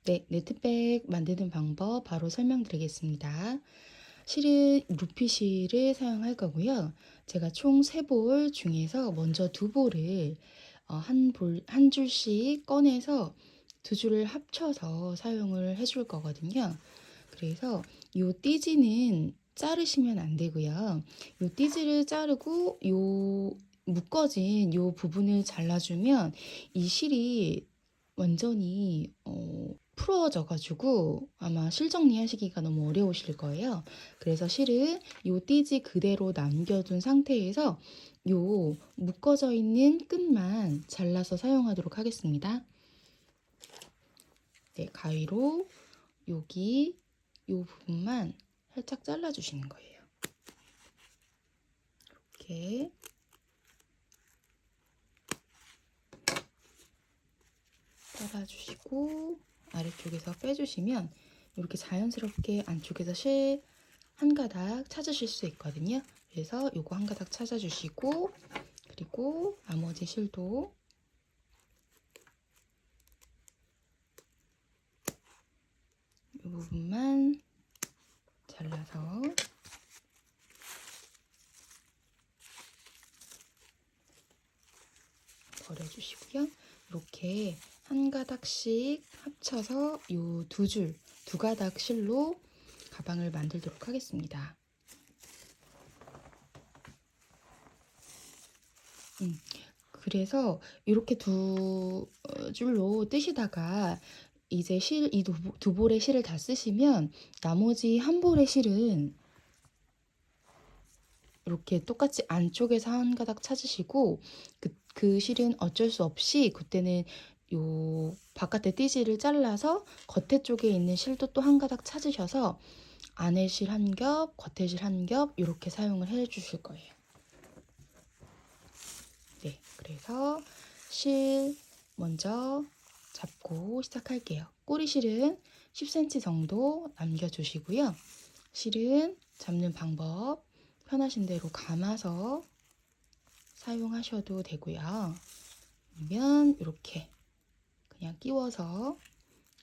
네, 네트백 만드는 방법 바로 설명드리겠습니다. 실은 루피실을 사용할 거고요. 제가 총 3볼 중에서 먼저 2볼을 한 줄씩 꺼내서 2줄을 합쳐서 사용을 해줄 거거든요. 그래서 요 띠지는 자르시면 안 되고요. 요 띠지를 자르고 요 묶어진 요 부분을 잘라주면 이 실이 완전히 풀어져 가지고 아마 실 정리하시기가 너무 어려우실 거예요. 그래서 실은 요 띠지 그대로 남겨둔 상태에서 요 묶어져 있는 끝만 잘라서 사용하도록 하겠습니다. 네, 가위로 여기 요 부분만 살짝 잘라주시는 거예요. 이렇게 잘라주시고 아래쪽에서 빼주시면 이렇게 자연스럽게 안쪽에서 실 한 가닥 찾으실 수 있거든요. 그래서 요거 한 가닥 찾아주시고 그리고 나머지 실도 이 부분만 잘라서 버려주시고요. 이렇게 한 가닥씩 합쳐서 요 두 가닥 실로 가방을 만들도록 하겠습니다. 그래서 이렇게 두 줄로 뜨시다가 이제 이 두 볼의 실을 다 쓰시면 나머지 한 볼의 실은 이렇게 똑같이 안쪽에서 한 가닥 찾으시고 그 실은 어쩔 수 없이 그때는 요 바깥에 띠지를 잘라서 겉에 쪽에 있는 실도 또 한 가닥 찾으셔서 안에 실 한 겹, 겉에 실 한 겹 이렇게 사용을 해 주실 거예요. 네, 그래서 실 먼저 잡고 시작할게요. 꼬리 실은 10cm 정도 남겨주시고요. 실은 잡는 방법 편하신 대로 감아서 사용하셔도 되고요. 아니면 이렇게 그냥 끼워서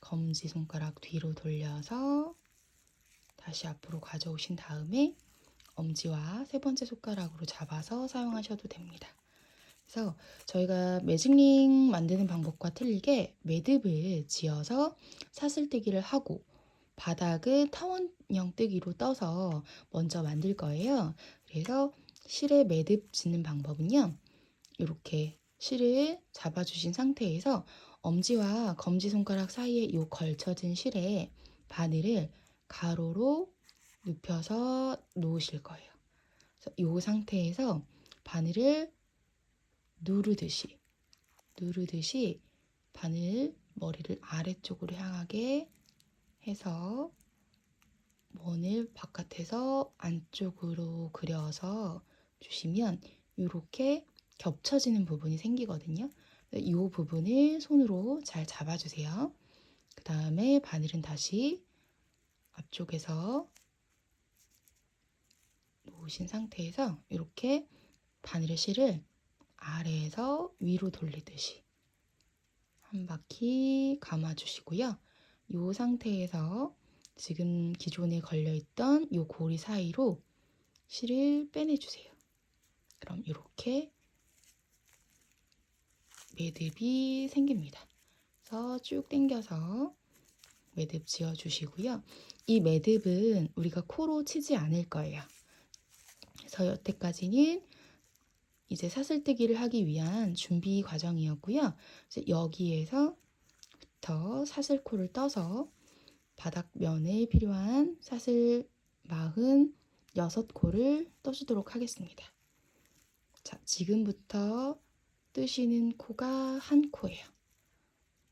검지손가락 뒤로 돌려서 다시 앞으로 가져오신 다음에 엄지와 3번째 손가락으로 잡아서 사용하셔도 됩니다. 그래서 저희가 매직링 만드는 방법과 틀리게 매듭을 지어서 사슬뜨기를 하고 바닥은 타원형 뜨기로 떠서 먼저 만들 거예요. 그래서 실에 매듭 짓는 방법은요. 이렇게 실을 잡아주신 상태에서 엄지와 검지손가락 사이에 이 걸쳐진 실에 바늘을 가로로 눕혀서 놓으실 거예요. 그래서 이 상태에서 바늘을 누르듯이 바늘 머리를 아래쪽으로 향하게 해서 원을 바깥에서 안쪽으로 그려서 주시면 이렇게 겹쳐지는 부분이 생기거든요. 이 부분을 손으로 잘 잡아주세요. 그 다음에 바늘은 다시 앞쪽에서 놓으신 상태에서 이렇게 바늘의 실을 아래에서 위로 돌리듯이 한 바퀴 감아주시고요. 이 상태에서 지금 기존에 걸려있던 이 고리 사이로 실을 빼내주세요. 그럼 이렇게 매듭이 생깁니다. 그래서 쭉 당겨서 매듭 지어주시고요. 이 매듭은 우리가 코로 치지 않을 거예요. 그래서 여태까지는 이제 사슬뜨기를 하기 위한 준비 과정이었고요. 여기에서부터 사슬코를 떠서 바닥면에 필요한 사슬 46코를 떠주도록 하겠습니다. 자, 지금부터 뜨시는 코가 한 코예요.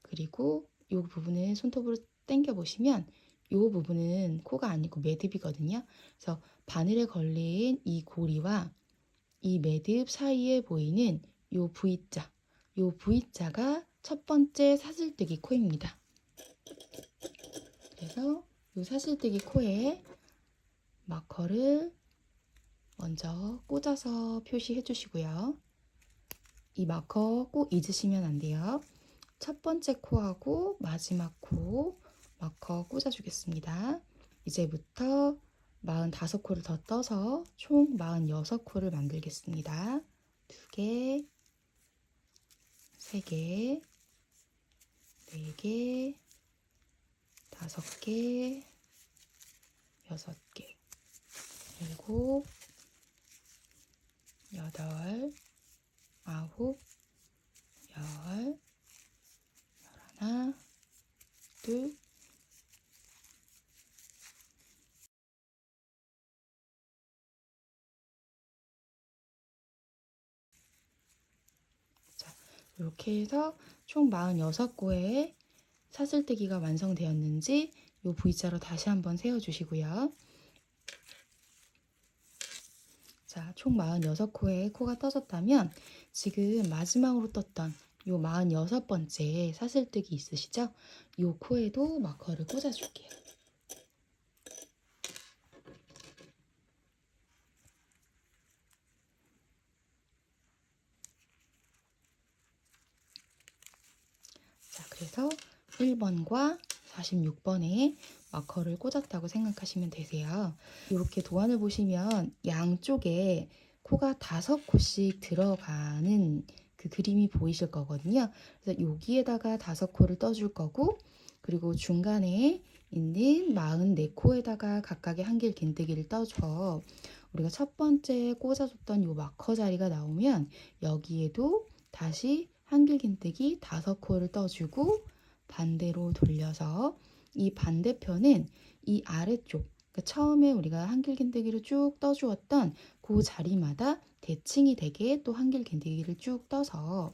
그리고 이 부분을 손톱으로 당겨 보시면 이 부분은 코가 아니고 매듭이거든요. 그래서 바늘에 걸린 이 고리와 이 매듭 사이에 보이는 이 V자, 이 V자가 첫 번째 사슬뜨기 코입니다. 그래서 이 사슬뜨기 코에 마커를 먼저 꽂아서 표시해 주시고요. 이 마커 꼭 잊으시면 안 돼요. 첫 번째 코하고 마지막 코 마커 꽂아주겠습니다. 이제부터 45코를 더 떠서 총 46코를 만들겠습니다. 2개, 3개, 4개, 5개, 6개, 7, 8, 9, 10, 11, 둘, 자, 이렇게 해서 총 46코의 사슬뜨기가 완성되었는지 이 V자로 다시 한번 세워주시고요. 자, 총 46코의 코가 떠졌다면 지금 마지막으로 떴던 요 46번째 사슬뜨기 있으시죠? 요 코에도 마커를 꽂아줄게요. 자, 그래서 1번과 46번에 마커를 꽂았다고 생각하시면 되세요. 이렇게 도안을 보시면 양쪽에 코가 5코씩 들어가는 그 그림이 보이실 거거든요. 그래서 여기에다가 5코를 떠줄 거고, 그리고 중간에 있는 44코에다가 각각의 한길 긴뜨기를 떠줘. 우리가 첫 번째 꽂아줬던 이 마커 자리가 나오면 여기에도 다시 한길 긴뜨기 5코를 떠주고 반대로 돌려서 이 반대편은 이 아래쪽, 그러니까 처음에 우리가 한길 긴뜨기를 쭉 떠주었던 그 자리마다 대칭이 되게 또 한길 긴뜨기를 쭉 떠서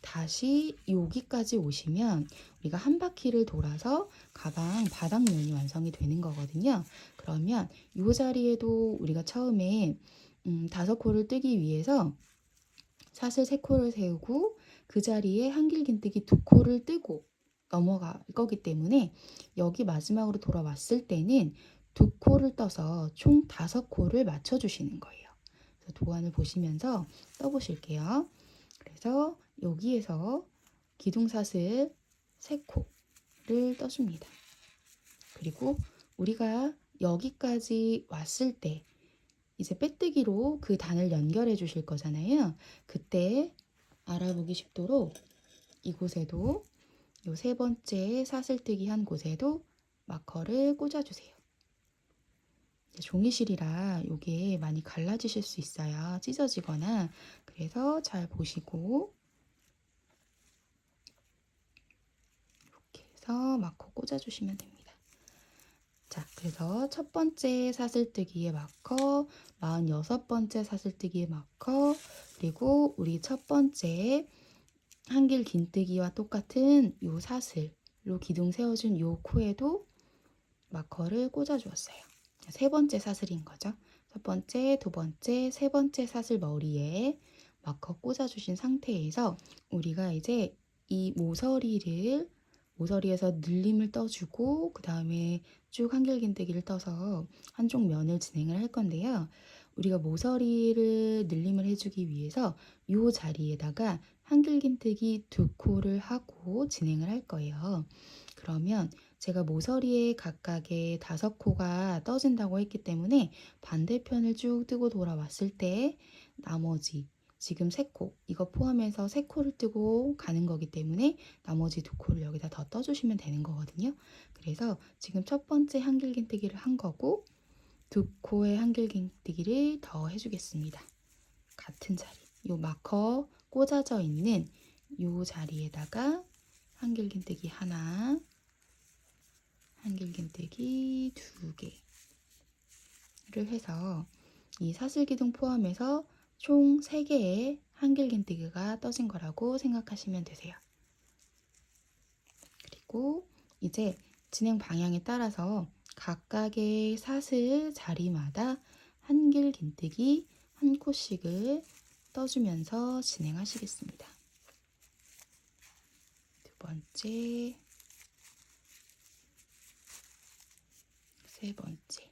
다시 여기까지 오시면 우리가 한 바퀴를 돌아서 가방 바닥면이 완성이 되는 거거든요. 그러면 이 자리에도 우리가 처음에 5코를 뜨기 위해서 사슬 3코를 세우고 그 자리에 한길 긴뜨기 2코를 뜨고 넘어갈 거기 때문에 여기 마지막으로 돌아왔을 때는 2코를 떠서 총 5코를 맞춰주시는 거예요. 그래서 도안을 보시면서 떠보실게요. 그래서 여기에서 기둥사슬 3코를 떠줍니다. 그리고 우리가 여기까지 왔을 때 이제 빼뜨기로 그 단을 연결해 주실 거잖아요. 그때 알아보기 쉽도록 이곳에도 요 3번째 사슬뜨기 한 곳에도 마커를 꽂아주세요. 종이실이라 이게 많이 갈라지실 수 있어요. 찢어지거나. 그래서 잘 보시고 이렇게 해서 마커 꽂아주시면 됩니다. 자, 그래서 첫 번째 사슬뜨기의 마커, 46번째 사슬뜨기의 마커, 그리고 우리 첫 번째 한길 긴뜨기와 똑같은 요 사슬로 기둥 세워준 요 코에도 마커를 꽂아주었어요. 세 번째 사슬인 거죠. 첫 번째, 두 번째, 세 번째 사슬 머리에 마커 꽂아주신 상태에서 우리가 이제 이 모서리에서 늘림을 떠주고 그 다음에 쭉 한길 긴뜨기를 떠서 한쪽 면을 진행을 할 건데요. 우리가 모서리를 늘림을 해주기 위해서 이 자리에다가 한길 긴뜨기 2코를 하고 진행을 할 거예요. 그러면 제가 모서리에 각각의 5코가 떠진다고 했기 때문에 반대편을 쭉 뜨고 돌아왔을 때 나머지 지금 3코, 이거 포함해서 3코를 뜨고 가는 거기 때문에 나머지 2코를 여기다 더 떠주시면 되는 거거든요. 그래서 지금 첫 번째 한길긴뜨기를 한 거고 2코의 한길긴뜨기를 더 해주겠습니다. 같은 자리, 요 마커 꽂아져 있는 요 자리에다가 한길긴뜨기 하나, 한길긴뜨기 2개를 해서 이 사슬기둥 포함해서 총 3개의 한길긴뜨기가 떠진 거라고 생각하시면 되세요. 그리고 이제 진행 방향에 따라서 각각의 사슬 자리마다 한길긴뜨기 한 코씩을 떠주면서 진행하시겠습니다. 두 번째, 세 번째,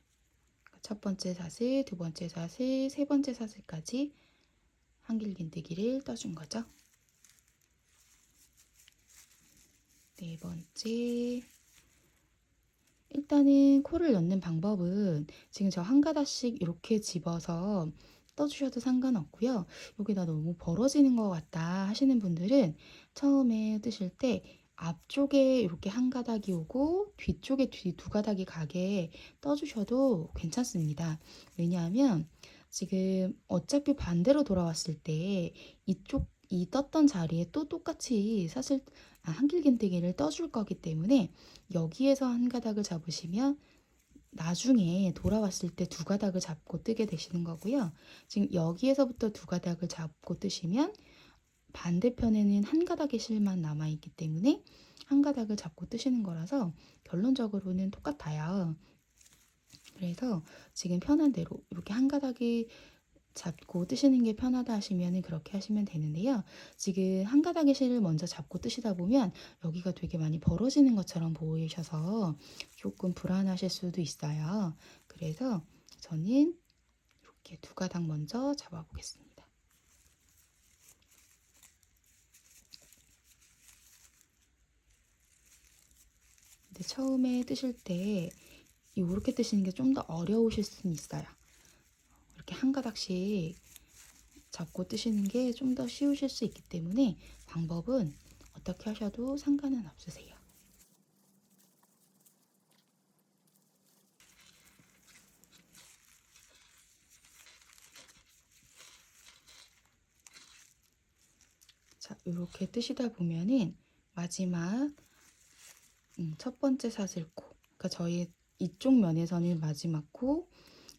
첫 번째 사슬, 두 번째 사슬, 세 번째 사슬까지 한길긴뜨기를 떠준 거죠. 네 번째. 일단은 코를 넣는 방법은 지금 저 한 가닥씩 이렇게 집어서 떠주셔도 상관없고요. 여기다 너무 벌어지는 것 같다 하시는 분들은 처음에 뜨실 때 앞쪽에 이렇게 한 가닥이 오고 뒤쪽에 두 가닥이 가게 떠주셔도 괜찮습니다. 왜냐하면 지금 어차피 반대로 돌아왔을 때 이쪽 이 떴던 자리에 또 똑같이 사슬 한길긴뜨기를 떠줄 거기 때문에 여기에서 한 가닥을 잡으시면 나중에 돌아왔을 때 두 가닥을 잡고 뜨게 되시는 거고요. 지금 여기에서부터 두 가닥을 잡고 뜨시면 반대편에는 한 가닥의 실만 남아있기 때문에 한 가닥을 잡고 뜨시는 거라서 결론적으로는 똑같아요. 그래서 지금 편한 대로 이렇게 한 가닥이 잡고 뜨시는 게 편하다 하시면 그렇게 하시면 되는데요. 지금 한 가닥의 실을 먼저 잡고 뜨시다 보면 여기가 되게 많이 벌어지는 것처럼 보이셔서 조금 불안하실 수도 있어요. 그래서 저는 이렇게 두 가닥 먼저 잡아 보겠습니다. 근데 처음에 뜨실 때 이렇게 뜨시는 게 좀 더 어려우실 수는 있어요. 이렇게 한 가닥씩 잡고 뜨시는 게 좀 더 쉬우실 수 있기 때문에 방법은 어떻게 하셔도 상관은 없으세요. 자, 이렇게 뜨시다 보면은 마지막 첫 번째 사슬코, 그러니까 저희 이쪽 면에서는 마지막 코,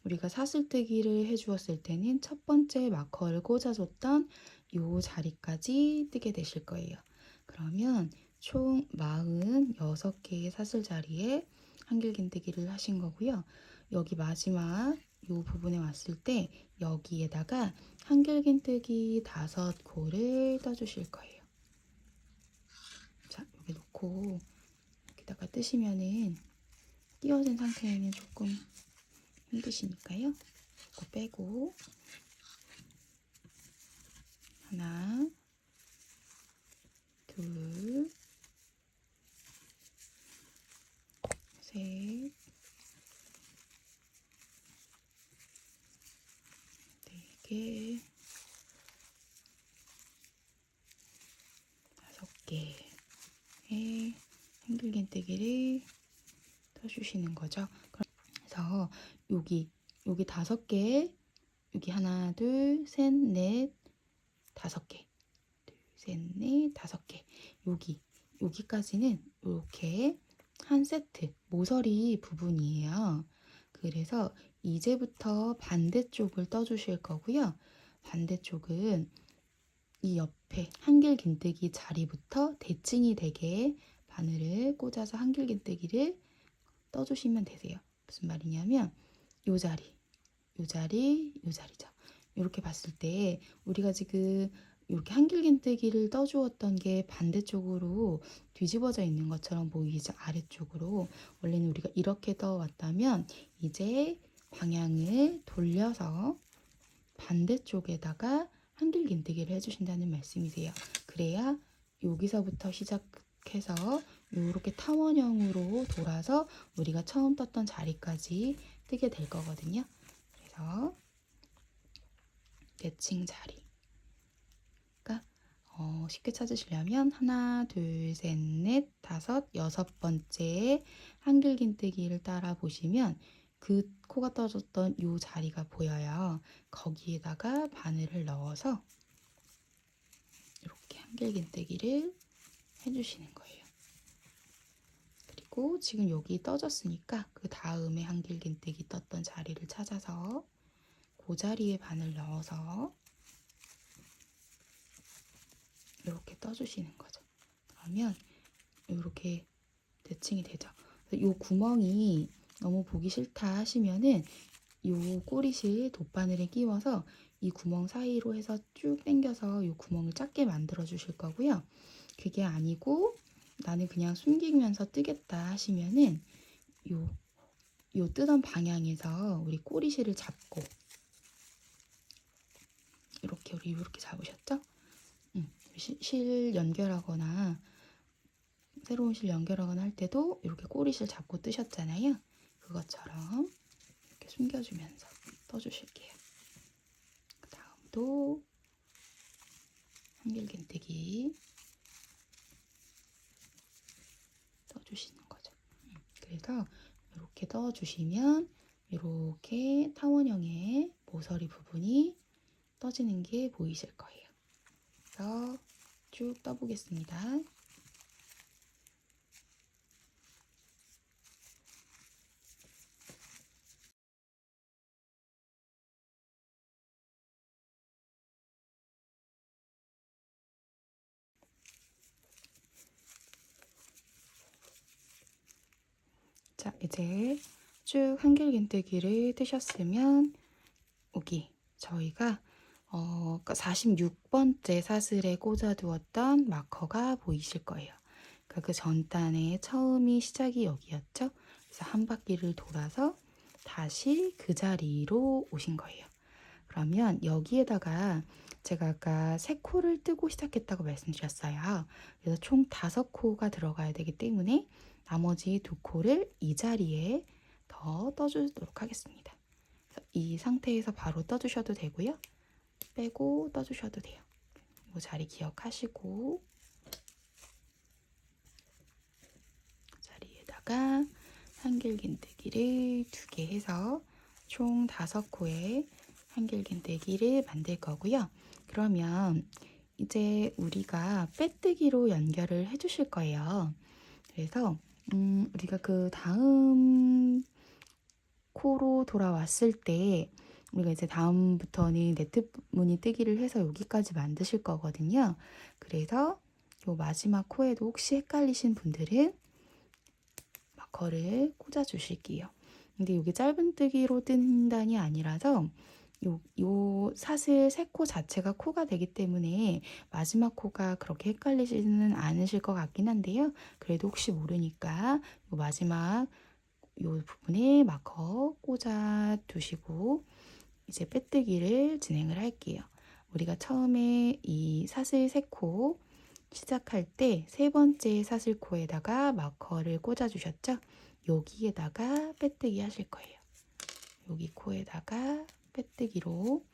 우리가 사슬뜨기를 해주었을 때는 첫 번째 마커를 꽂아줬던 이 자리까지 뜨게 되실 거예요. 그러면 총 46개의 사슬 자리에 한길긴뜨기를 하신 거고요. 여기 마지막 이 부분에 왔을 때 여기에다가 한길긴뜨기 5코를 떠주실 거예요. 자, 여기 놓고 여기다가 뜨시면은 끼워진 상태에는 조금 힘드시니까요. 이거 빼고 하나, 둘, 셋, 네 개, 5개의 한길긴뜨기를 떠주시는 거죠. 그래서 여기 5개, 여기 하나, 둘, 셋, 넷, 5개, 둘, 셋, 넷, 5개. 여기까지는 이렇게 한 세트 모서리 부분이에요. 그래서 이제부터 반대쪽을 떠주실 거고요. 반대쪽은 이 옆에 한길긴뜨기 자리부터 대칭이 되게 바늘을 꽂아서 한길긴뜨기를 떠주시면 되세요. 무슨 말이냐면 요 자리, 요 자리, 요 자리죠. 이렇게 봤을 때 우리가 지금 이렇게 한길긴뜨기를 떠주었던 게 반대쪽으로 뒤집어져 있는 것처럼 보이죠. 아래쪽으로. 원래는 우리가 이렇게 떠왔다면 이제 방향을 돌려서 반대쪽에다가 한길긴뜨기를 해주신다는 말씀이세요. 그래야 여기서부터 시작해서 이렇게 타원형으로 돌아서 우리가 처음 떴던 자리까지 뜨게 될 거거든요. 그래서 대칭 자리. 그러니까 쉽게 찾으시려면 하나, 둘, 셋, 넷, 다섯, 6번째 한길긴뜨기를 따라 보시면 그 코가 떨어졌던 이 자리가 보여요. 거기에다가 바늘을 넣어서 이렇게 한길긴뜨기를 해주시는 거예요. 그리고 지금 여기 떠졌으니까 그 다음에 한길긴뜨기 떴던 자리를 찾아서 그 자리에 바늘 넣어서 이렇게 떠주시는 거죠. 그러면 이렇게 대칭이 되죠. 이 구멍이 너무 보기 싫다 하시면은 이 꼬리실 돗바늘에 끼워서 이 구멍 사이로 해서 쭉 당겨서 이 구멍을 작게 만들어 주실 거고요. 그게 아니고 나는 그냥 숨기면서 뜨겠다 하시면은 요 뜨던 방향에서 우리 꼬리실을 잡고 이렇게 잡으셨죠? 실 연결하거나 새로운 실 연결하거나 할 때도 이렇게 꼬리실 잡고 뜨셨잖아요. 그것처럼 이렇게 숨겨주면서 떠주실게요. 그 다음도 한길긴뜨기 떠주시는 거죠. 그래서 이렇게 떠주시면 이렇게 타원형의 모서리 부분이 떠지는 게 보이실 거예요. 그래서 쭉 떠보겠습니다. 자, 이제 쭉 한길긴뜨기를 뜨셨으면 여기 저희가 46번째 사슬에 꽂아두었던 마커가 보이실 거예요. 그러니까 그 전단의 처음이 시작이 여기였죠. 그래서 한 바퀴를 돌아서 다시 그 자리로 오신 거예요. 그러면 여기에다가 제가 아까 3코를 뜨고 시작했다고 말씀드렸어요. 그래서 총 5코가 들어가야 되기 때문에 나머지 2코를 이 자리에 더 떠주도록 하겠습니다. 이 상태에서 바로 떠주셔도 되고요. 빼고 떠주셔도 돼요. 이 자리 기억하시고 자리에다가 한길긴뜨기를 2개 해서 총 5코의 한길긴뜨기를 만들 거고요. 그러면 이제 우리가 빼뜨기로 연결을 해주실 거예요. 그래서 우리가 그 다음 코로 돌아왔을 때 우리가 이제 다음부터는 네트 무늬 뜨기를 해서 여기까지 만드실 거거든요. 그래서 요 마지막 코에도 혹시 헷갈리신 분들은 마커를 꽂아 주실게요. 근데 이게 짧은 뜨기로 뜬단이 아니라서 요 사슬 3코 자체가 코가 되기 때문에 마지막 코가 그렇게 헷갈리지는 않으실 것 같긴 한데요. 그래도 혹시 모르니까 요 마지막 요 부분에 마커 꽂아 두시고 이제 빼뜨기를 진행을 할게요. 우리가 처음에 이 사슬 3코 시작할 때 3번째 사슬코에다가 마커를 꽂아 주셨죠? 여기에다가 빼뜨기 하실 거예요. 여기 코에다가 빼뜨기로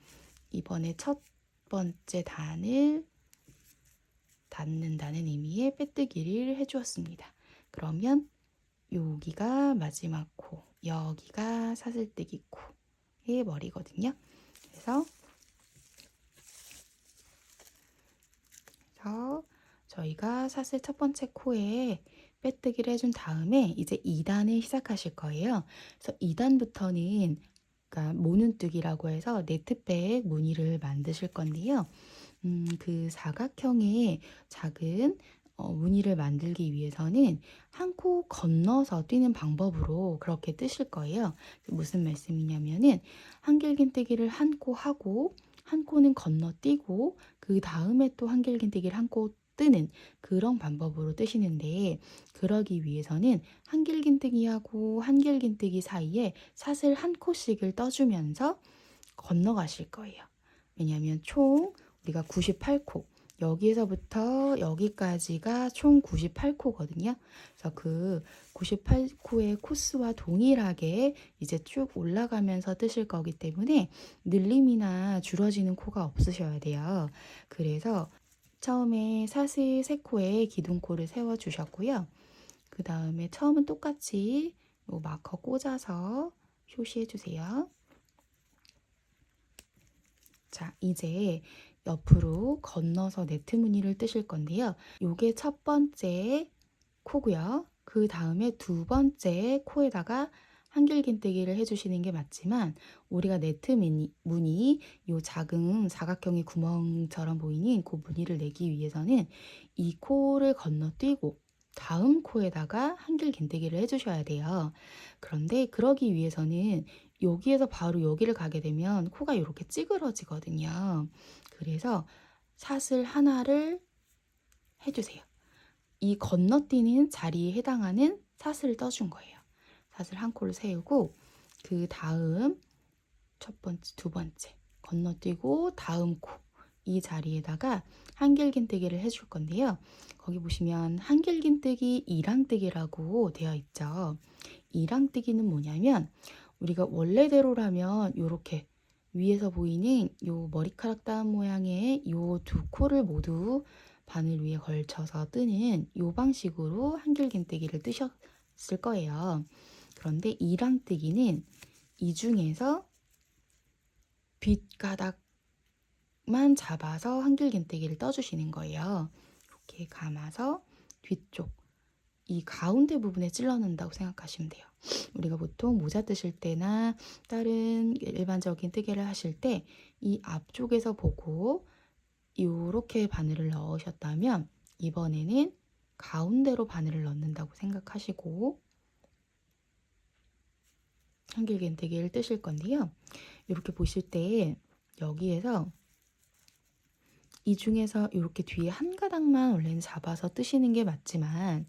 이번에 첫 번째 단을 닫는다는 의미의 빼뜨기를 해주었습니다. 그러면 여기가 마지막 코, 여기가 사슬뜨기 코의 머리거든요. 그래서 저희가 사슬 첫 번째 코에 빼뜨기를 해준 다음에 이제 2단을 시작하실 거예요. 그래서 2단부터는 그러니까 모눈뜨기라고 해서 네트백 무늬를 만드실 건데요. 그 사각형의 작은 무늬를 만들기 위해서는 한 코 건너서 뛰는 방법으로 그렇게 뜨실 거예요. 무슨 말씀이냐면은 한길긴뜨기를 한 코 하고 한 코는 건너뛰고 그 다음에 또 한길긴뜨기를 한 코 뜨는 그런 방법으로 뜨시는데 그러기 위해서는 한길긴뜨기하고 한길긴뜨기 사이에 사슬 한 코씩을 떠주면서 건너가실 거예요. 왜냐하면 총 우리가 98코 여기에서부터 여기까지가 총 98코거든요. 그래서 그 98코의 코스와 동일하게 이제 쭉 올라가면서 뜨실 거기 때문에 늘림이나 줄어지는 코가 없으셔야 돼요. 그래서 처음에 사슬 3코에 기둥코를 세워 주셨고요. 그 다음에 처음은 똑같이 요 마커 꽂아서 표시해 주세요. 자, 이제 옆으로 건너서 네트 무늬를 뜨실 건데요. 요게 첫 번째 코고요. 그 다음에 2번째 코에다가 한길긴뜨기를 해주시는 게 맞지만 우리가 네트 무늬 요 작은 사각형의 구멍처럼 보이는 그 무늬를 내기 위해서는 이 코를 건너뛰고 다음 코에다가 한길긴뜨기를 해주셔야 돼요. 그런데 그러기 위해서는 여기에서 바로 여기를 가게 되면 코가 이렇게 찌그러지거든요. 그래서 사슬 하나를 해주세요. 이 건너뛰는 자리에 해당하는 사슬을 떠준 거예요. 사슬 한 코를 세우고 그 다음 첫 번째, 두 번째 건너뛰고 다음 코 이 자리에다가 한길긴뜨기를 해줄 건데요. 거기 보시면 한길긴뜨기, 이랑뜨기라고 되어 있죠. 이랑뜨기는 뭐냐면 우리가 원래대로라면 이렇게 위에서 보이는 요 머리카락 닿은 모양의 요 두 코를 모두 바늘 위에 걸쳐서 뜨는 요 방식으로 한길긴뜨기를 뜨셨을 거예요. 그런데 이랑뜨기는 이 중에서 뒷가닥만 잡아서 한길긴뜨기를 떠주시는 거예요. 이렇게 감아서 뒤쪽 이 가운데 부분에 찔러 넣는다고 생각하시면 돼요. 우리가 보통 모자 뜨실 때나 다른 일반적인 뜨개를 하실 때 이 앞쪽에서 보고 이렇게 바늘을 넣으셨다면 이번에는 가운데로 바늘을 넣는다고 생각하시고 한길긴뜨기를 뜨실 건데요. 이렇게 보실 때 여기에서 이 중에서 이렇게 뒤에 한 가닥만 원래는 잡아서 뜨시는 게 맞지만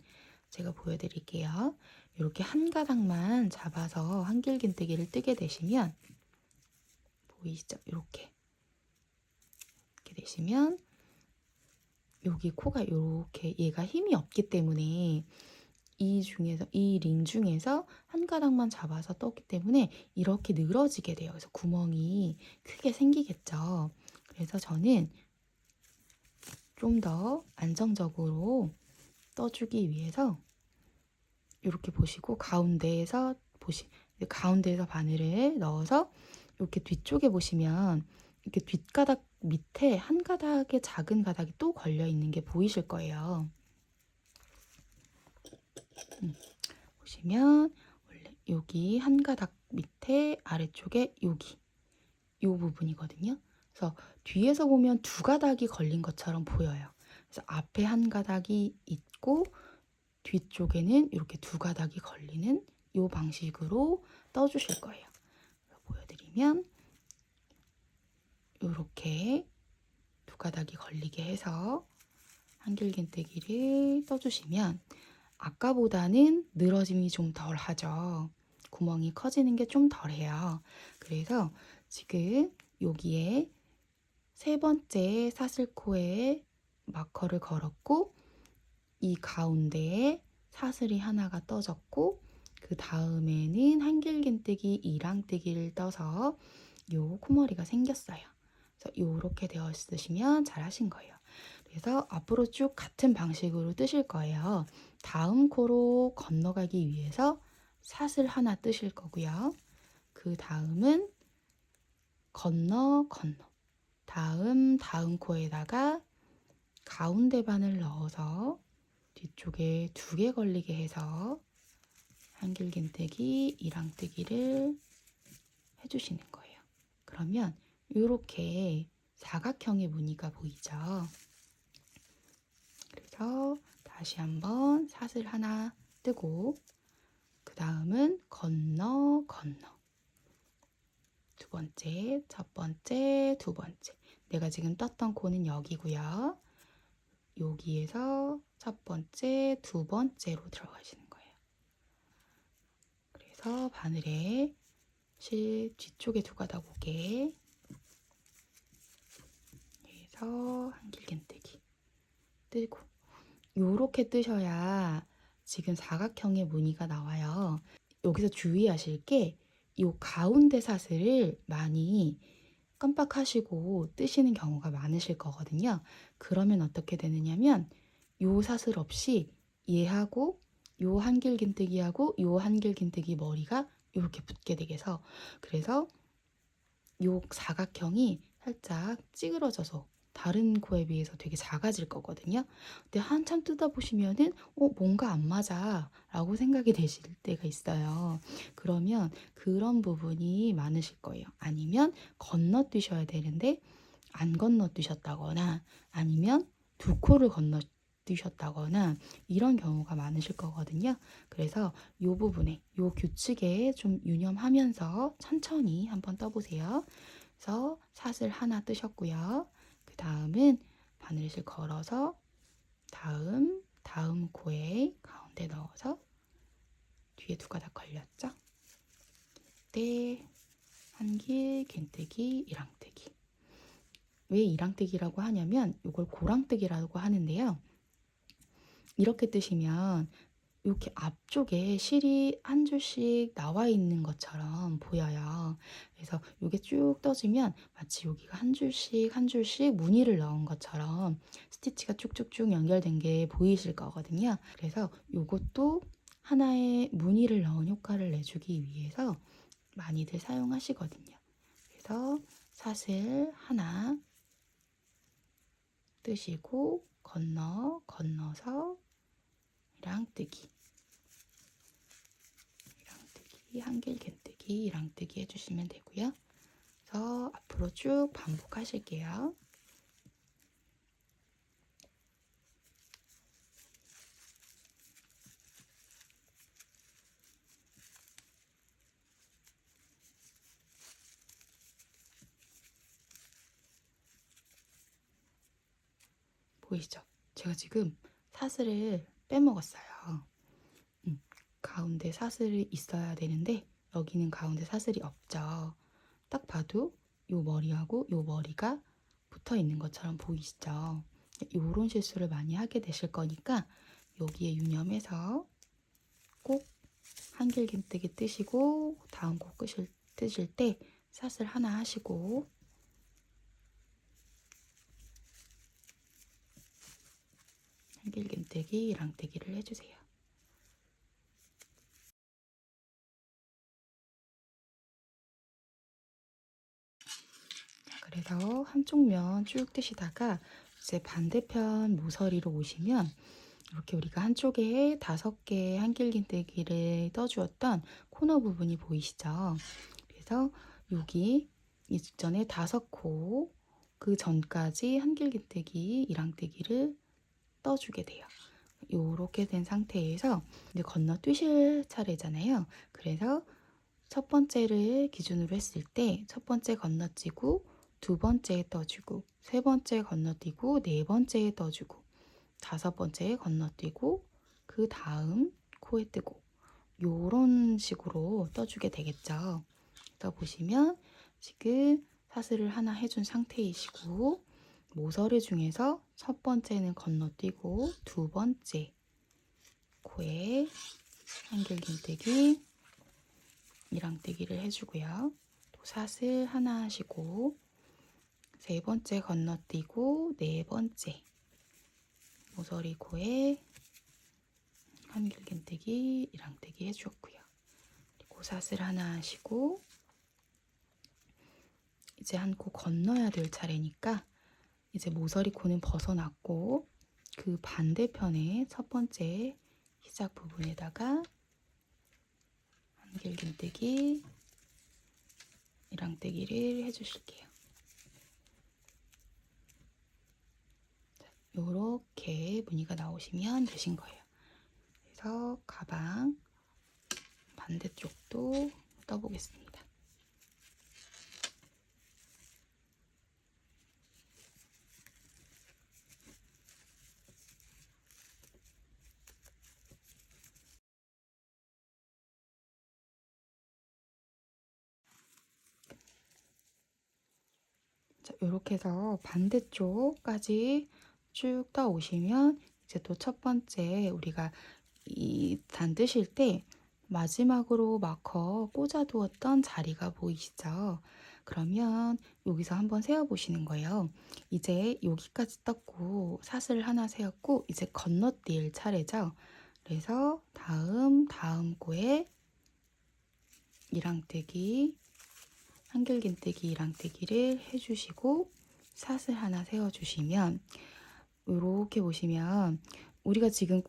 제가 보여드릴게요. 이렇게 한 가닥만 잡아서 한길긴뜨기를 뜨게 되시면 보이시죠? 이렇게 되시면 여기 코가 이렇게 얘가 힘이 없기 때문에 이 링 중에서 한 가닥만 잡아서 떴기 때문에 이렇게 늘어지게 돼요. 그래서 구멍이 크게 생기겠죠. 그래서 저는 좀 더 안정적으로 떠주기 위해서 이렇게 보시고 가운데에서 바늘을 넣어서 이렇게 뒤쪽에 보시면 이렇게 뒷가닥 밑에 한 가닥의 작은 가닥이 또 걸려 있는 게 보이실 거예요. 보시면 원래 여기 한 가닥 밑에 아래쪽에 여기 요 부분이거든요. 그래서 뒤에서 보면 두 가닥이 걸린 것처럼 보여요. 그래서 앞에 한 가닥이 있고 뒤쪽에는 이렇게 두 가닥이 걸리는 이 방식으로 떠주실 거예요. 보여드리면 이렇게 두 가닥이 걸리게 해서 한길긴뜨기를 떠주시면 아까보다는 늘어짐이 좀 덜 하죠. 구멍이 커지는 게 좀 덜해요. 그래서 지금 여기에 세 번째 사슬코에 마커를 걸었고 이 가운데에 사슬이 하나가 떠졌고 그 다음에는 한길긴뜨기, 이랑뜨기를 떠서 요 코머리가 생겼어요. 그래서 요렇게 되어 있으시면 잘 하신 거예요. 그래서 앞으로 쭉 같은 방식으로 뜨실 거예요. 다음 코로 건너가기 위해서 사슬 하나 뜨실 거고요. 그 다음은 건너 다음 코에다가 가운데 바늘 넣어서 뒤쪽에 두 개 걸리게 해서 한길긴뜨기, 이랑뜨기를 해주시는 거예요. 그러면 이렇게 사각형의 무늬가 보이죠? 그래서 다시 한번 사슬 하나 뜨고 그 다음은 건너 두 번째, 첫 번째, 두 번째. 내가 지금 떴던 코는 여기고요. 여기에서 첫 번째, 두 번째로 들어가시는 거예요. 그래서 바늘에 뒤쪽에 두 가닥 오게 해서 한길긴뜨기 뜨고 요렇게 뜨셔야 지금 사각형의 무늬가 나와요. 여기서 주의하실 게 이 가운데 사슬을 많이 깜빡하시고 뜨시는 경우가 많으실 거거든요. 그러면 어떻게 되느냐면 요 사슬 없이 얘하고 요 한길긴뜨기하고 요 한길긴뜨기 머리가 이렇게 붙게 되게서 그래서 요 사각형이 살짝 찌그러져서 다른 코에 비해서 되게 작아질 거거든요. 근데 한참 뜯어 보시면은 뭔가 안 맞아 라고 생각이 되실 때가 있어요. 그러면 그런 부분이 많으실 거예요. 아니면 건너뛰셔야 되는데 안 건너뛰셨다거나 아니면 두 코를 건너뛰셨다거나 이런 경우가 많으실 거거든요. 그래서 이 부분에 이 규칙에 좀 유념하면서 천천히 한번 떠보세요. 그래서 사슬 하나 뜨셨고요. 그 다음은 바늘실 걸어서 다음 코에 가운데 넣어서 뒤에 두 가닥 걸렸죠? 네, 한길긴뜨기, 이랑뜨기. 왜 이랑뜨기라고 하냐면 이걸 고랑뜨기라고 하는데요. 이렇게 뜨시면 이렇게 앞쪽에 실이 한 줄씩 나와 있는 것처럼 보여요. 그래서 이게 쭉 떠지면 마치 여기가 한 줄씩 한 줄씩 무늬를 넣은 것처럼 스티치가 쭉쭉쭉 연결된 게 보이실 거거든요. 그래서 이것도 하나의 무늬를 넣은 효과를 내주기 위해서 많이들 사용하시거든요. 그래서 사슬 하나 뜨시고 건너서 이랑뜨기 한길긴뜨기 이랑뜨기 해주시면 되고요. 그래서 앞으로 쭉 반복하실게요. 보이시죠? 제가 지금 사슬을 빼먹었어요. 가운데 사슬이 있어야 되는데 여기는 가운데 사슬이 없죠. 딱 봐도 요 머리하고 요 머리가 붙어 있는 것처럼 보이시죠? 요런 실수를 많이 하게 되실 거니까 여기에 유념해서 꼭 한길긴뜨기 뜨시고 다음 코 뜨실 때 사슬 하나 하시고 한길긴뜨기 이랑뜨기를 해주세요. 그래서 한쪽 면 쭉 뜨시다가 이제 반대편 모서리로 오시면 이렇게 우리가 한쪽에 5개의 한길긴뜨기를 떠주었던 코너 부분이 보이시죠? 그래서 여기 이전에 5코 그 전까지 한길긴뜨기 이랑뜨기를 떠주게 돼요. 이렇게 된 상태에서 이제 건너뛰실 차례잖아요. 그래서 첫 번째를 기준으로 했을 때 첫 번째 건너뛰고 두 번째에 떠주고 세 번째 건너뛰고 네 번째에 떠주고 다섯 번째에 건너뛰고 그 다음 코에 뜨고 요런 식으로 떠주게 되겠죠. 또 보시면 지금 사슬을 하나 해준 상태이시고 모서리 중에서 첫 번째는 건너뛰고 두 번째 코에 한길긴뜨기 이랑뜨기를 해주고요. 또 사슬 하나 하시고 세 번째 건너뛰고 네 번째 모서리 코에 한길긴뜨기 이랑뜨기 해주었고요. 그리고 사슬 하나 하시고 이제 한 코 건너야 될 차례니까 이제 모서리 코는 벗어났고 그 반대편에 첫 번째 시작 부분에다가 한길긴뜨기 이랑뜨기를 해주실게요. 요렇게 무늬가 나오시면 되신 거예요. 그래서 가방 반대쪽도 떠보겠습니다. 자, 이렇게 해서 반대쪽까지 쭉 떠오시면 이제 또 첫 번째 우리가 이 단 뜨실 때 마지막으로 마커 꽂아두었던 자리가 보이시죠? 그러면 여기서 한번 세어보시는 거예요. 이제 여기까지 떴고 사슬 하나 세웠고 이제 건너뛸 차례죠. 그래서 다음 코에 이랑뜨기 한길긴뜨기 이랑뜨기를 해주시고 사슬 하나 세워주시면 이렇게 보시면 우리가 지금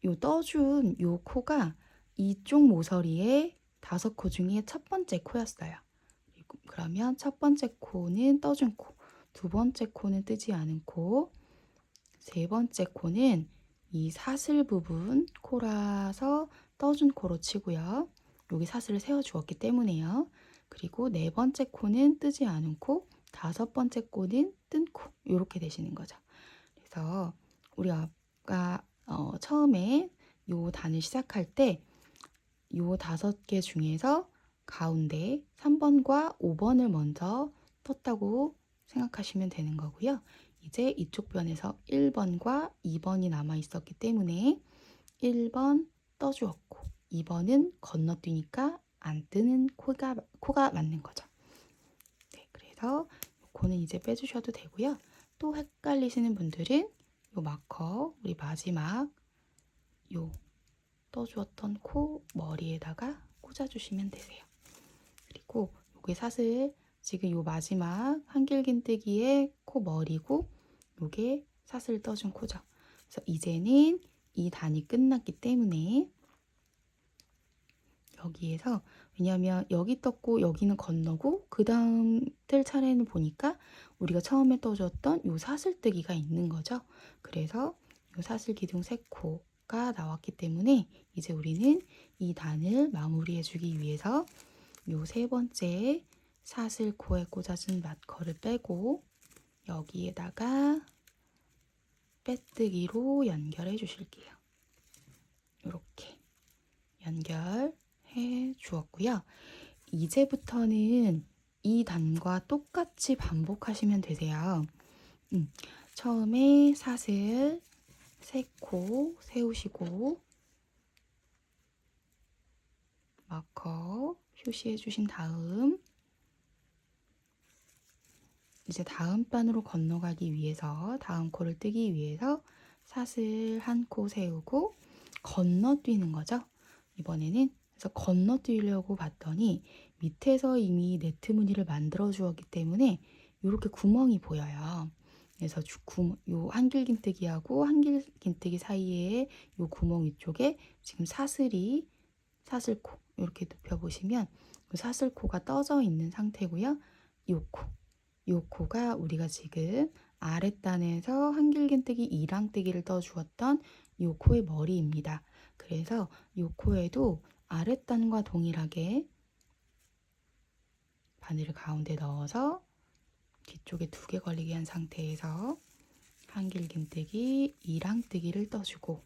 요 떠준 요 코가 이쪽 모서리의 5코 중에 첫 번째 코였어요. 그러면 첫 번째 코는 떠준 코, 두 번째 코는 뜨지 않은 코, 세 번째 코는 이 사슬 부분 코라서 떠준 코로 치고요. 여기 사슬을 세워주었기 때문에요. 그리고 네 번째 코는 뜨지 않은 코, 다섯 번째 코는 뜬 코, 이렇게 되시는 거죠. 그래서 우리 아까 처음에 요 단을 시작할 때 요 5개 중에서 가운데 3번과 5번을 먼저 떴다고 생각하시면 되는 거고요. 이제 이쪽 변에서 1번과 2번이 남아 있었기 때문에 1번 떠주었고 2번은 건너뛰니까 안 뜨는 코가 맞는 거죠. 네, 그래서 코는 이제 빼주셔도 되고요. 또 헷갈리시는 분들은 요 마커 우리 마지막 요 떠주었던 코 머리에다가 꽂아주시면 되세요. 그리고 요게 사실 지금 요 마지막 한길긴뜨기의 코 머리고 요게 사슬 떠준 코죠. 그래서 이제는 이 단이 끝났기 때문에 여기에서 왜냐하면 여기 떴고 여기는 건너고 그 다음 뜰 차례는 보니까 우리가 처음에 떠줬던 요 사슬뜨기가 있는 거죠. 그래서 요 사슬 기둥 3코가 나왔기 때문에 이제 우리는 이 단을 마무리해 주기 위해서 요 3번째 사슬코에 꽂아준 마커를 빼고 여기에다가 빼뜨기로 연결해 주실게요. 이렇게 연결해 주었고요. 이제부터는 이 단과 똑같이 반복하시면 되세요. 처음에 사슬 3코 세우시고 마커 표시해 주신 다음 이제 다음 반으로 건너가기 위해서 다음 코를 뜨기 위해서 사슬 1코 세우고 건너뛰는 거죠. 이번에는 그래서 건너뛰려고 봤더니 밑에서 이미 네트 무늬를 만들어 주었기 때문에 이렇게 구멍이 보여요. 그래서 요 한길긴뜨기하고 한길긴뜨기 사이에 요 구멍 위쪽에 지금 사슬코 이렇게 눕혀보시면 사슬코가 떠져 있는 상태고요. 요 코가 우리가 지금 아랫단에서 한길긴뜨기 2랑뜨기를 떠주었던 요 코의 머리입니다. 그래서 요 코에도 아랫단과 동일하게 바늘을 가운데 넣어서 뒤쪽에 2개 걸리게 한 상태에서 한길긴뜨기 2랑뜨기를 떠주고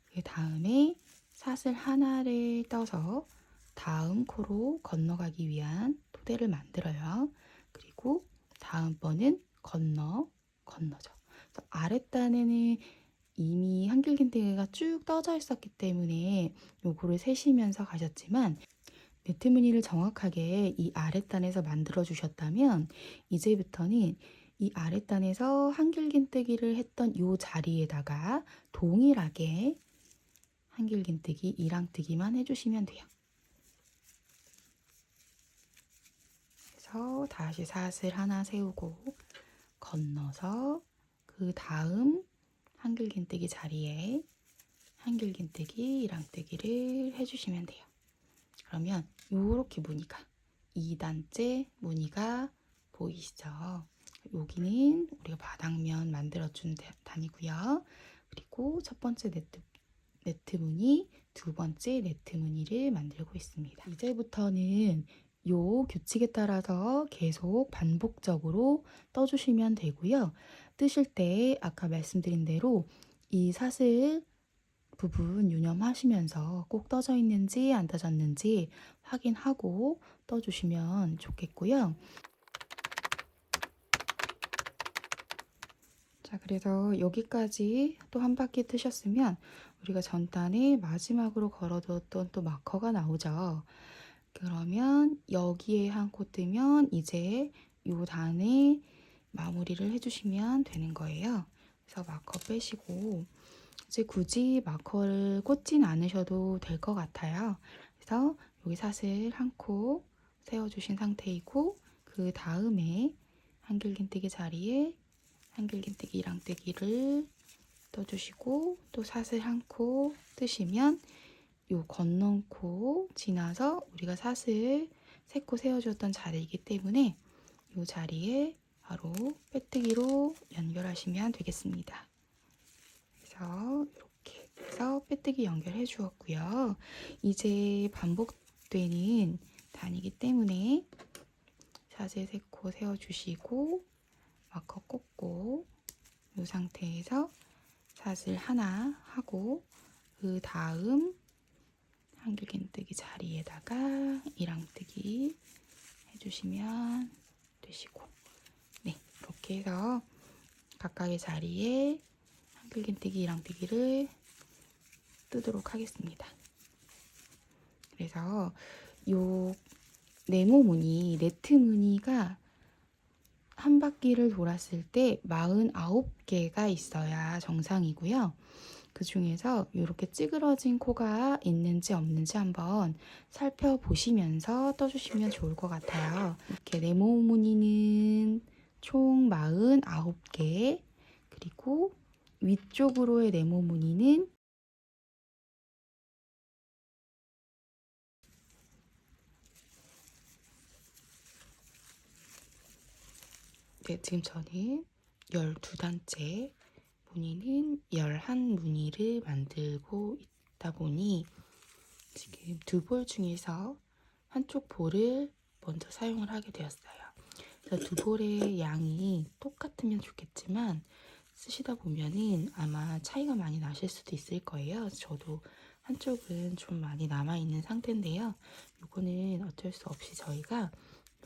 그 다음에 사슬 하나를 떠서 다음 코로 건너가기 위한 토대를 만들어요. 그리고 다음번은 건너죠. 그래서 아랫단에는 이미 한길긴뜨기가 쭉 떠져 있었기 때문에 요거를 세시면서 가셨지만 네트 무늬를 정확하게 이 아랫단에서 만들어 주셨다면 이제부터는 이 아랫단에서 한길긴뜨기를 했던 요 자리에다가 동일하게 한길긴뜨기 2랑뜨기만 해주시면 돼요. 그래서 다시 사슬 하나 세우고 건너서 그 다음 한길긴뜨기 자리에 한길긴뜨기 2랑뜨기를 해주시면 돼요. 그러면 요렇게 무늬가 2단째 무늬가 보이시죠? 여기는 우리가 바닥면 만들어준 단이고요. 그리고 첫 번째 네트 무늬, 두 번째 네트 무늬를 만들고 있습니다. 이제부터는 요 규칙에 따라서 계속 반복적으로 떠주시면 되고요. 뜨실 때 아까 말씀드린 대로 이 사슬 부분 유념하시면서 꼭 떠져 있는지 안 떠졌는지 확인하고 떠주시면 좋겠고요. 자, 그래서 여기까지 또 한 바퀴 뜨셨으면 우리가 전단에 마지막으로 걸어두었던 또 마커가 나오죠. 그러면 여기에 한 코 뜨면 이제 요 단에 마무리를 해주시면 되는 거예요. 그래서 마커 빼시고 이제 굳이 마커를 꽂진 않으셔도 될 것 같아요. 그래서 여기 사슬 1코 세워주신 상태이고 그 다음에 한길긴뜨기 자리에 한길긴뜨기 2랑뜨기를 떠주시고 또 사슬 1코 뜨시면 요 건넌 코 지나서 우리가 사슬 3코 세워주었던 자리이기 때문에 요 자리에 바로 빼뜨기로 연결하시면 되겠습니다. 그래서 이렇게 해서 빼뜨기 연결해 주었고요. 이제 반복되는 단이기 때문에 사슬 3코 세워주시고 마커 꽂고 이 상태에서 사슬 하나 하고 그 다음 한길긴뜨기 자리에다가 2랑뜨기 해주시면 되시고 네, 이렇게 해서 각각의 자리에 한길긴뜨기, 이랑뜨기를 뜨도록 하겠습니다. 그래서 요 네모 무늬, 네트 무늬가 한 바퀴를 돌았을 때 49개가 있어야 정상이고요. 그 중에서 이렇게 찌그러진 코가 있는지 없는지 한번 살펴보시면서 떠주시면 좋을 것 같아요. 이렇게 네모 무늬는 총 49개, 그리고 위쪽으로의 네모 무늬는 네, 지금 저는 12단째 무늬는 11무늬를 만들고 있다 보니 지금 두 볼 중에서 한쪽 볼을 먼저 사용을 하게 되었어요. 그래서 두 볼의 양이 똑같으면 좋겠지만 쓰시다 보면은 아마 차이가 많이 나실 수도 있을 거예요. 저도 한쪽은 좀 많이 남아있는 상태인데요. 이거는 어쩔 수 없이 저희가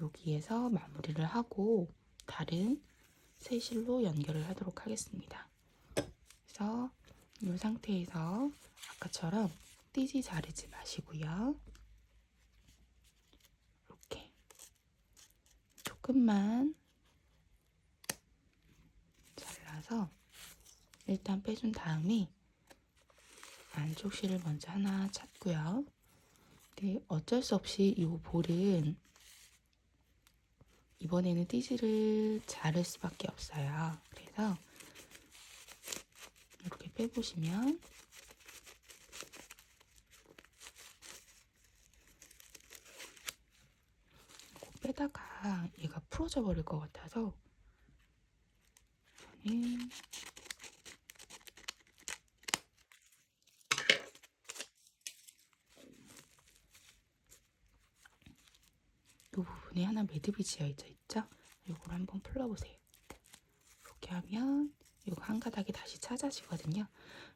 여기에서 마무리를 하고 다른 새 실로 연결을 하도록 하겠습니다. 그래서 이 상태에서 아까처럼 띄지 자르지 마시고요. 이렇게 조금만 잘라서 일단 빼준 다음에 안쪽 실을 먼저 하나 찾고요. 근데 어쩔 수 없이 이 볼은 이번에는 띠지를 자를 수밖에 없어요. 그래서 이렇게 빼보시면 빼다가 얘가 풀어져 버릴 것 같아서 저는 이 부분에 하나 매듭이 지어져 있죠? 이걸 한번 풀러보세요. 이렇게 하면 이거 한 가닥이 다시 찾아지거든요.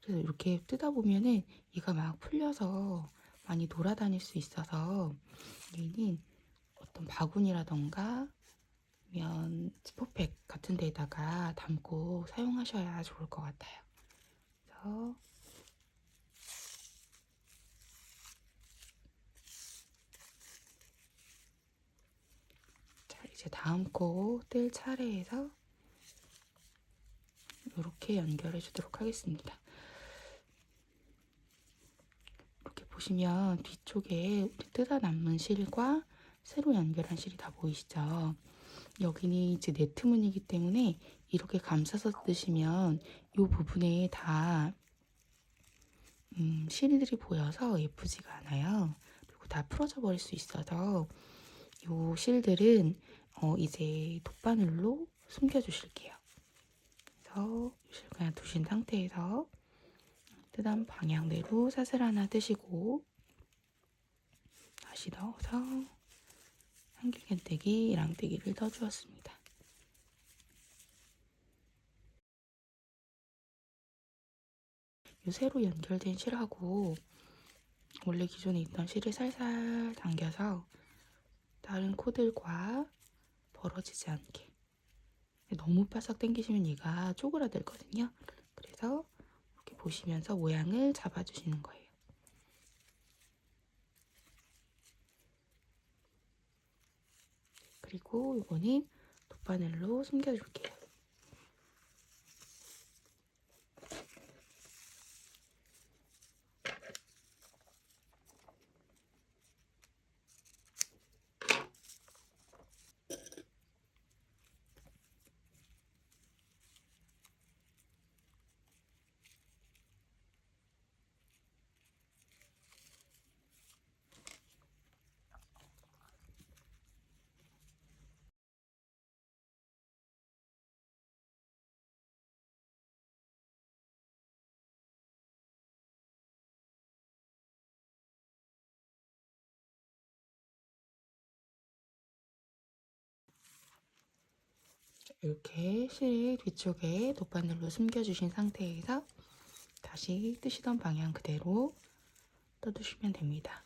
그래서 이렇게 뜯다 보면은 얘가 막 풀려서 많이 돌아다닐 수 있어서 얘는 어떤 바구니라던가 아니면 지퍼백 같은 데다가 담고 사용하셔야 좋을 것 같아요. 그래서 자, 이제 다음 코 뜰 차례에서 이렇게 연결해 주도록 하겠습니다. 이렇게 보시면 뒤쪽에 뜯어 남은 실과 새로 연결한 실이 다 보이시죠? 여기는 이제 네트 무늬이기 때문에 이렇게 감싸서 뜨시면 이 부분에 다 실들이 보여서 예쁘지가 않아요. 그리고 다 풀어져 버릴 수 있어서 이 실들은 이제 돗바늘로 숨겨주실게요. 그래서 이 실 그냥 두신 상태에서 뜨던 방향대로 사슬 하나 뜨시고 다시 넣어서 한길긴뜨기, 이랑뜨기를 떠주었습니다. 이 새로 연결된 실하고 원래 기존에 있던 실을 살살 당겨서 다른 코들과 벌어지지 않게, 너무 바싹 당기시면 얘가 쪼그라들거든요. 그래서 이렇게 보시면서 모양을 잡아주시는 거예요. 그리고 이거는 돗바늘로 숨겨줄게요. 이렇게 실 뒤쪽에 돗바늘로 숨겨주신 상태에서 다시 뜨시던 방향 그대로 떠주시면 됩니다.